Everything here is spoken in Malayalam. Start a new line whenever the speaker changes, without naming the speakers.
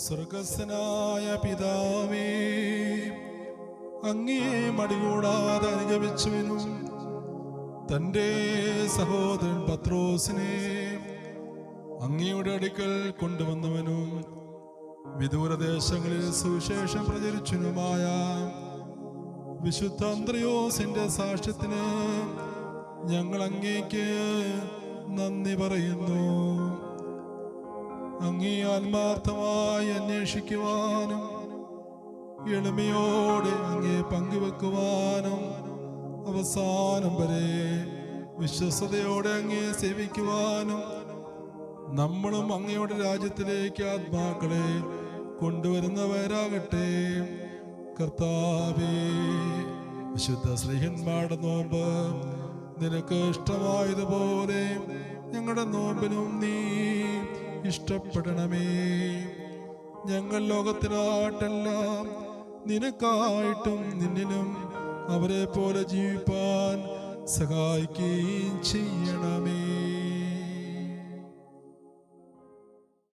സ്വർഗസ്ഥനായ പിതാവേ, അങ്ങേ മടികൂടാതെ അനുഗമിച്ചവനും തൻ്റെ സഹോദരൻ പത്രോസിനെ അങ്ങയുടെ അടുക്കൽ കൊണ്ടുവന്നവനും വിദൂരദേശങ്ങളിൽ സുവിശേഷം പ്രചരിച്ചനുമായ വിശുദ്ധ അന്ത്രയോസിന്റെ സാക്ഷ്യത്തിന് ഞങ്ങൾ അങ്ങേക്ക് നന്ദി പറയുന്നു. അങ്ങേ ആത്മാർത്ഥമായി അന്വേഷിക്കുവാനും എളിമയോടെ അങ്ങേ പങ്കുവെക്കുവാനും അവസാനം വരെ വിശ്വസ്തയോടെ അങ്ങേ സേവിക്കുവാനും നമ്മളും അങ്ങയുടെ രാജ്യത്തിലേക്ക് ആത്മാക്കളെ കൊണ്ടുവരുന്നവരാകട്ടെ. കർത്താവേ, വിശുദ്ധ ശ്രീഹന്മാരുടെ നോമ്പ് നിനക്ക് ഇഷ്ടമായതുപോലെ ഞങ്ങളുടെ നോമ്പിനും നീ ഇഷ്ടപ്പെടണമേ. ഞങ്ങൾ ലോകത്തിനായിട്ടെല്ലാം നിനക്കായിട്ടും നിന്നിനും അവരെ പോലെ ജീവിപ്പാൻ സഹായിക്കുകയും ചെയ്യണം.